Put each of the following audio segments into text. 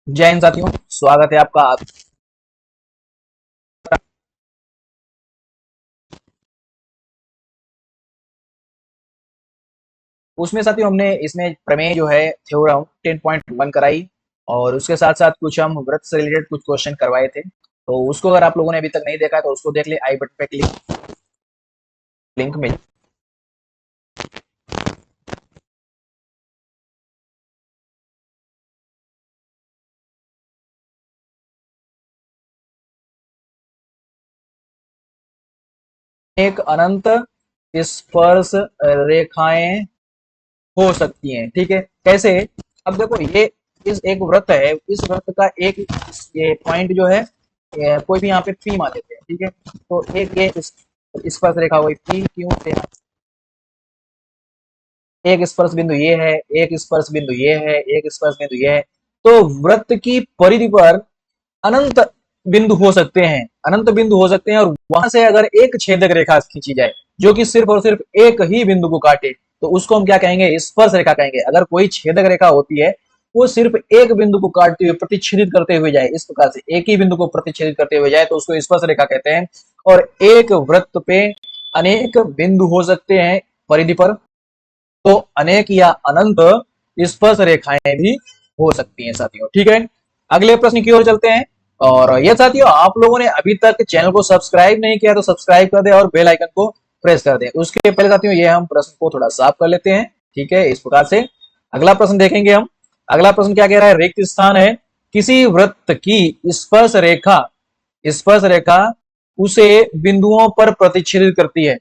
जय हिंद साथियों, स्वागत है आपका। उसमें साथियों हमने इसमें प्रमेय जो है थ्योरम 10.1 कराई और उसके साथ साथ कुछ हम व्रत से रिलेटेड कुछ क्वेश्चन करवाए थे। तो उसको अगर आप लोगों ने अभी तक नहीं देखा है तो उसको देख ले, आई बटन पे क्लिक लिंक मिल एक अनंत स्पर्श रेखाएं हो सकती हैं। ठीक है, कैसे? अब देखो, ये इस एक वृत्त है, इस वृत्त का एक ये पॉइंट जो है, कोई भी यहाँ पे पी मान लेते हैं। ठीक है, तो एक ये स्पर्श रेखा हुई पी क्यू से, एक स्पर्श बिंदु ये है, एक स्पर्श बिंदु ये है, एक स्पर्श बिंदु ये है। तो वृत्त की परिधि पर अनंत बिंदु हो सकते हैं, अनंत बिंदु हो सकते हैं, और वहां से अगर एक छेदक रेखा खींची जाए जो कि सिर्फ और सिर्फ एक ही बिंदु को काटे, तो उसको हम क्या कहेंगे? स्पर्श रेखा कहेंगे। अगर कोई छेदक रेखा होती है, वो सिर्फ एक बिंदु को काटते हुए, प्रतिच्छेदित करते हुए जाए, इस प्रकार से एक ही बिंदु को प्रतिच्छेदित करते हुए जाए, तो उसको स्पर्श रेखा कहते हैं। और एक वृत्त पे अनेक बिंदु हो सकते हैं परिधि पर, तो अनेक या अनंत स्पर्श रेखाएं भी हो सकती हैं साथियों। ठीक है, अगले प्रश्न की ओर चलते हैं। और ये साथियों, आप लोगों ने अभी तक चैनल को सब्सक्राइब नहीं किया तो सब्सक्राइब कर दे और बेल आइकन को प्रेस कर दे। उसके पहले साथियों, ये हम प्रश्न को थोड़ा साफ कर लेते हैं। ठीक है, इस प्रकार से अगला प्रश्न देखेंगे हम। अगला प्रश्न क्या कह रहा है? रिक्त स्थान है, किसी वृत्त की स्पर्श रेखा उसे बिंदुओं पर प्रतिच्छेदित करती है।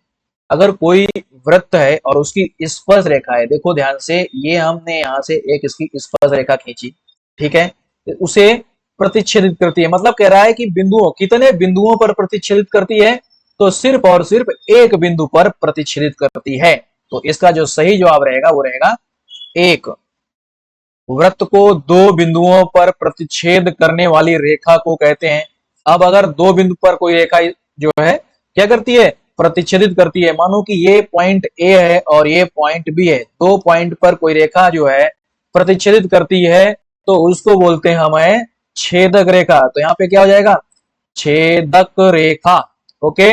अगर कोई वृत्त है और उसकी स्पर्श रेखा है, देखो ध्यान से, ये हमने यहां से एक इसकी स्पर्श रेखा खींची। ठीक है, उसे प्रतिच्छेदित करती है, मतलब कह रहा है कि बिंदुओं, कितने बिंदुओं पर प्रतिच्छेदित करती है? तो सिर्फ और सिर्फ एक बिंदु पर प्रतिच्छेदित करती है। तो इसका जो सही जवाब रहेगा वो रहेगा एक। वृत्त को दो बिंदुओं पर प्रतिच्छेद करने वाली रेखा को कहते हैं। अब अगर दो बिंदु पर कोई रेखा जो है क्या करती है? प्रतिच्छेदित करती है। मानो कि ये पॉइंट ए है और ये पॉइंट बी है, दो पॉइंट पर कोई रेखा जो है प्रतिच्छेदित करती है, तो उसको बोलते हैं हमें छेदक रेखा। तो यहाँ पे क्या हो जाएगा? छेदक रेखा। ओके,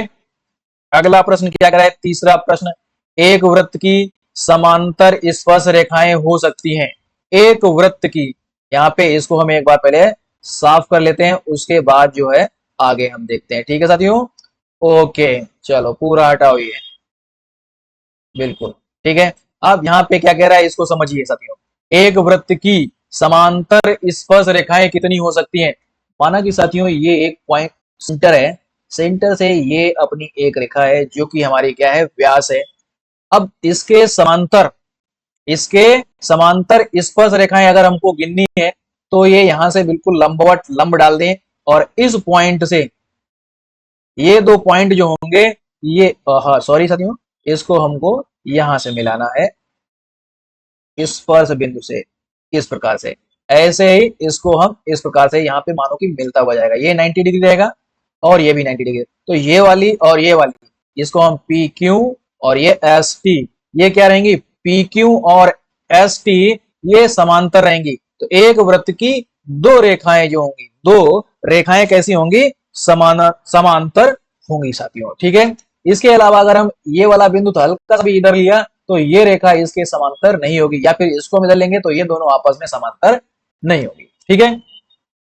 अगला प्रश्न क्या कह रहा है? तीसरा प्रश्न, एक वृत्त की समांतर स्पर्श रेखाएं हो सकती हैं। एक वृत्त की, यहाँ पे इसको हम एक बार पहले साफ कर लेते हैं, उसके बाद जो है आगे हम देखते हैं। ठीक है साथियों, ओके, चलो पूरा हटाओ ये, बिल्कुल ठीक है। अब यहाँ पे क्या कह रहा है, इसको समझिए साथियों। एक वृत्त की समांतर स्पर्श रेखाएं कितनी हो सकती हैं? माना कि साथियों ये एक पॉइंट सेंटर है, सेंटर से ये अपनी एक रेखा है जो कि हमारी क्या है? व्यास है। अब इसके समांतर स्पर्श रेखाएं अगर हमको गिननी है, तो ये यहां से बिल्कुल लंबवत लंब डाल दें, और इस पॉइंट से ये दो पॉइंट जो होंगे, ये सॉरी साथियों, इसको हमको यहां से मिलाना है स्पर्श बिंदु से, इस प्रकार से। ऐसे ही इसको हम इस प्रकार से यहाँ पे मानो कि मिलता हुआ जाएगा, ये 90 डिग्री रहेगा और ये भी 90 डिग्री। तो ये वाली और ये वाली, इसको हम पी क्यू, और ये एस टी, ये क्या रहेंगी? पी क्यू और एस टी, ये समांतर रहेंगी। तो एक वृत्त की दो रेखाएं जो होंगी, दो रेखाएं कैसी होंगी? समांतर होंगी साथियों। ठीक है, इसके अलावा अगर हम ये वाला बिंदु तो हल्का सा भी इधर लिया, तो ये रेखा इसके समांतर नहीं होगी, या फिर इसको हम इधर लेंगे तो ये दोनों आपस में समांतर नहीं होगी। ठीक है,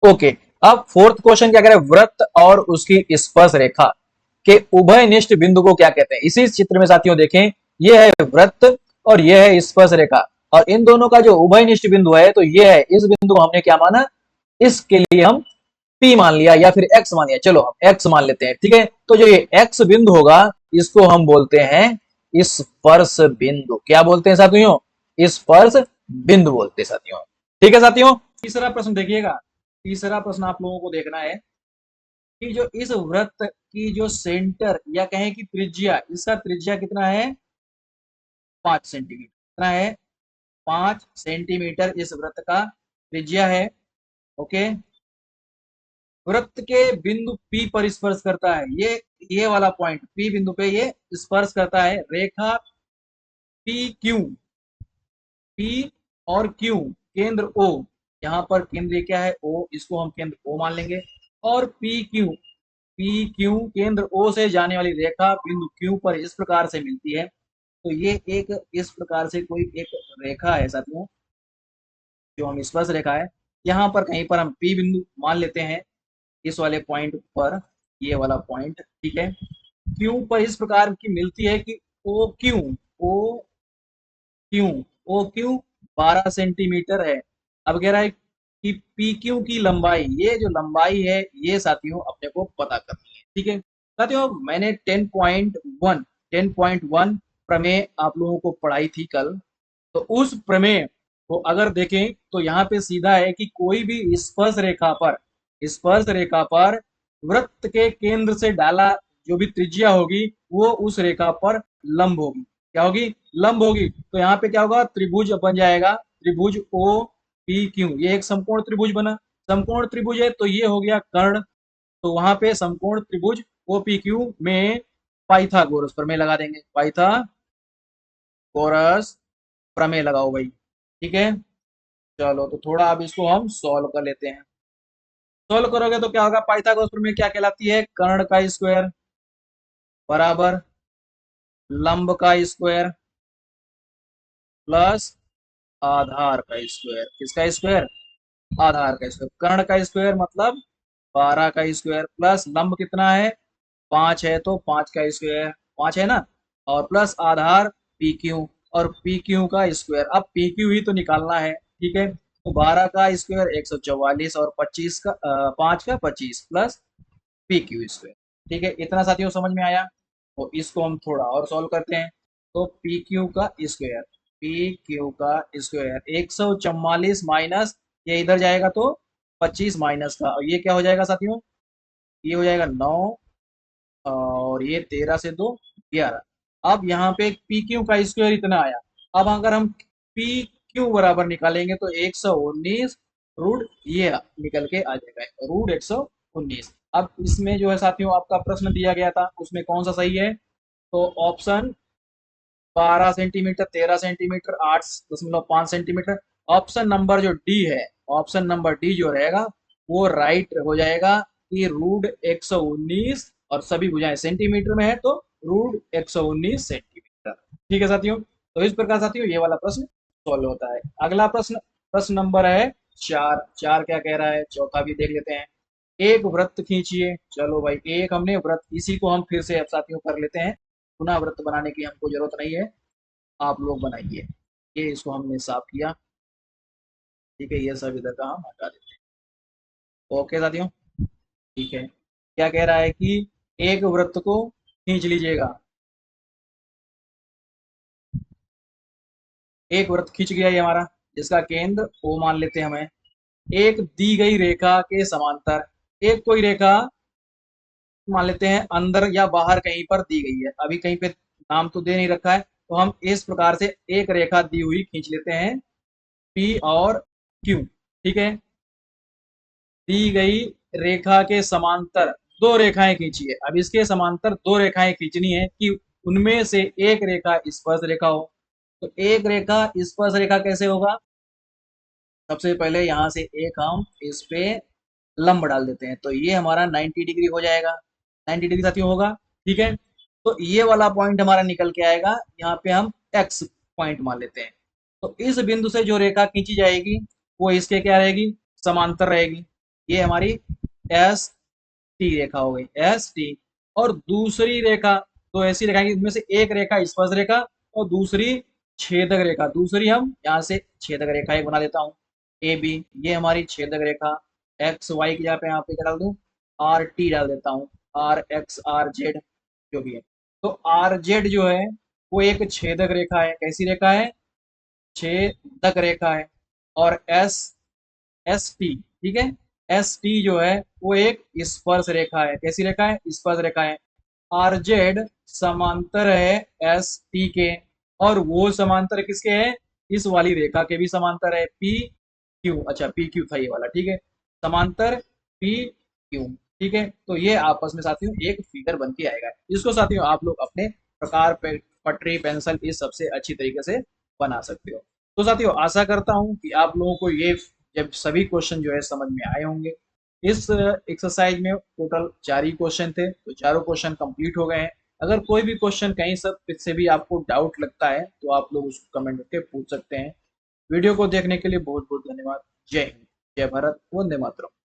ओके। अब फोर्थ क्वेश्चन क्या कह रहे हैं? वृत्त और उसकी स्पर्श रेखा के उभयनिष्ठ बिंदु को क्या कहते हैं? इसी चित्र में साथियों देखें, ये है वृत्त और ये है स्पर्श रेखा, और इन दोनों का जो उभयनिष्ठ बिंदु है, तो ये है, इस बिंदु को हमने क्या माना? इसके लिए हम P मान लिया या फिर X मान लिया, चलो हम X मान लेते हैं। ठीक है, तो जो ये X बिंदु होगा, इसको हम बोलते हैं स्पर्श बिंदु। क्या बोलते हैं साथियों? स्पर्श बिंदु बोलते हैं साथियों। ठीक है साथियों, तीसरा प्रश्न देखिएगा। तीसरा प्रश्न आप लोगों को देखना है कि जो इस वृत्त की जो सेंटर या कहें कि त्रिज्या, इसका त्रिज्या कितना है? 5 सेंटीमीटर। कितना है? 5 सेंटीमीटर इस वृत्त का त्रिज्या है। ओके, वृत्त के बिंदु P पर स्पर्श करता है, ये वाला पॉइंट P बिंदु पे ये स्पर्श करता है रेखा पी क्यू, P और Q, केंद्र O, यहाँ पर केंद्र क्या है ओ, इसको हम केंद्र ओ मान लेंगे। और पी क्यू केंद्र ओ से जाने वाली रेखा बिंदु क्यू पर इस प्रकार से मिलती है। तो ये एक इस प्रकार से कोई एक रेखा है साथियों, जो हम स्पर्श रेखा है। यहाँ पर कहीं पर हम पी बिंदु मान लेते हैं, इस वाले पॉइंट पर, ये वाला पॉइंट, ठीक है। क्यू पर इस प्रकार की मिलती है कि O Q O Q 12 centimetre है। अब कह रहा है कि पी क्यू की लंबाई, ये जो लंबाई है ये साथियों अपने को पता करनी है, ठीक है। साथियों मैंने 10.1 प्रमेय आप लोगों को पढ़ाई थी कल। तो उस प्रमेय को अगर देखें तो यहाँ पे सीधा है कि कोई भी स्पर्श रेखा पर वृत्त के केंद्र से डाला जो भी त्रिज्या होगी वो उस रेखा पर लंब होगी। क्या होगी? लंब होगी। तो यहाँ पे क्या होगा? त्रिभुज बन जाएगा, त्रिभुज ओ पी क्यू, ये एक समकोण त्रिभुज बना। समकोण त्रिभुज है तो ये हो गया कर्ण। तो वहां पे समकोण त्रिभुज ओ पी क्यू में पाइथागोरस प्रमेय लगा देंगे, पाइथागोरस प्रमेय लगाओ भाई, ठीक है। चलो तो थोड़ा अब इसको हम सॉल्व कर लेते हैं। सॉल्व करोगे तो क्या होगा? पाइथागोरस प्रमेय क्या कहलाती है? कर्ण का स्क्वायर बराबर लंब का स्क्वायर प्लस आधार का स्क्वायर। किसका स्क्वायर? आधार का स्क्वायर। कर्ण का स्क्वायर मतलब 12 का स्क्वायर प्लस लंब कितना है? 5 है तो 5 का स्क्वायर, 5 है ना, और प्लस आधार पी क्यू, और पी क्यू का स्क्वायर। अब पी क्यू ही तो निकालना है, ठीक है। तो 12 का स्क्वायर 144 और 25 का 5 का 25 प्लस पी क्यू स्क्वायर, ठीक है। इतना साथियों समझ में आया? तो इसको हम थोड़ा और सॉल्व करते हैं। तो पी क्यू का स्क्वायर 144 माइनस, ये इधर जाएगा तो 25 माइनस का, और ये क्या हो जाएगा साथियों? ये हो जाएगा 9, और ये 13 से 2 11। अब यहाँ पे पी क्यू का स्क्वायर इतना आया। अब अगर हम पी क्यू बराबर निकालेंगे तो 119 रूट ये निकल के आ जाएगा, रूट 119। अब इसमें जो है साथियों आपका प्रश्न दिया गया था उसमें कौन सा सही है? तो option 12 centimetre, 13 centimetre, 8.5 centimetre. Option number जो डी है, ऑप्शन नंबर डी जो रहेगा वो राइट हो जाएगा कि रूट 119, और सभी भुजाएं सेंटीमीटर में है तो रूट 119 सेंटीमीटर, ठीक है साथियों। तो इस प्रकार साथियों ये वाला प्रश्न सॉल्व होता है। अगला प्रश्न, प्रश्न नंबर है 4। 4 क्या कह रहा है? चौथा भी देख लेते हैं। एक वृत्त खींचिए। चलो भाई, एक हमने वृत्त, इसी को हम फिर से अब साथियों कर लेते हैं। पुनः वृत्त बनाने की हमको जरूरत नहीं है, आप लोग बनाइए। ये इसको हमने साफ किया, ठीक है। ये सब इधर का हम हटा देते हैं। ओके साथियों, ठीक है। क्या कह रहा है कि एक वृत्त को खींच लीजिएगा। एक वृत्त खींच गया ये हमारा, जिसका केंद्र ओ मान लेते हैं हमें। एक दी गई रेखा के समांतर, एक कोई रेखा मान लेते हैं अंदर या बाहर कहीं पर दी गई है, अभी कहीं पे नाम तो दे नहीं रखा है, तो हम इस प्रकार से एक रेखा दी हुई खींच लेते हैं, पी और क्यू, ठीक है। दी गई रेखा के समांतर दो रेखाएं खींचिए। अब इसके समांतर दो रेखाएं खींचनी है कि उनमें से एक रेखा स्पर्श रेखा हो। तो एक रेखा स्पर्श रेखा कैसे होगा? सबसे पहले यहाँ से एक हम इस पे लंब डाल देते हैं, तो ये हमारा 90 डिग्री हो जाएगा। 90 डिग्री साथियों होगा, ठीक है। तो ये वाला पॉइंट हमारा निकल के आएगा, यहाँ पे हम एक्स पॉइंट मान लेते हैं। तो इस बिंदु से जो रेखा खींची जाएगी वो इसके क्या रहेगी? समांतर रहेगी। ये हमारी एस टी रेखा हो गई, एस टी। और दूसरी रेखा, तो ऐसी रेखा की इनमें से एक रेखा स्पर्श रेखा और दूसरी छेदक रेखा। दूसरी हम यहाँ से छेदक रेखा एक बना देता हूँ, ए बी। ये हमारी छेदक रेखा, एक्स वाई की जगह पे यहाँ पे क्या डाल दूँ? आर टी डाल देता हूँ, आर एक्स आर जेड जो भी है। तो आर जेड जो है वो एक छेदक रेखा है। कैसी रेखा है? छेदक रेखा है। और एस एस टी, ठीक है, एस टी जो है वो एक स्पर्श रेखा है। कैसी रेखा है? स्पर्श रेखा है। आर जेड समांतर है एस टी के, और वो समांतर किसके है? इस वाली रेखा के भी समांतर है, पी क्यू। अच्छा पी क्यू था ये वाला, ठीक है, समांतर पी क्यू, ठीक है। तो ये आपस में साथियों एक फिगर बन के आएगा। इसको साथियों आप लोग अपने प्रकार पटरी पेंसिल इस सबसे अच्छी तरीके से बना सकते हो। तो साथियों आशा करता हूँ कि आप लोगों को ये जब सभी क्वेश्चन जो है समझ में आए होंगे। इस एक्सरसाइज में टोटल 4 ही क्वेश्चन थे, तो चारों क्वेश्चन कंप्लीट हो गए हैं। अगर कोई भी क्वेश्चन कहीं से भी आपको डाउट लगता है तो आप लोग उसको कमेंट करके पूछ सकते हैं। वीडियो को देखने के लिए बहुत बहुत धन्यवाद। जय हिंद, जय भारत, वंदे मातरम।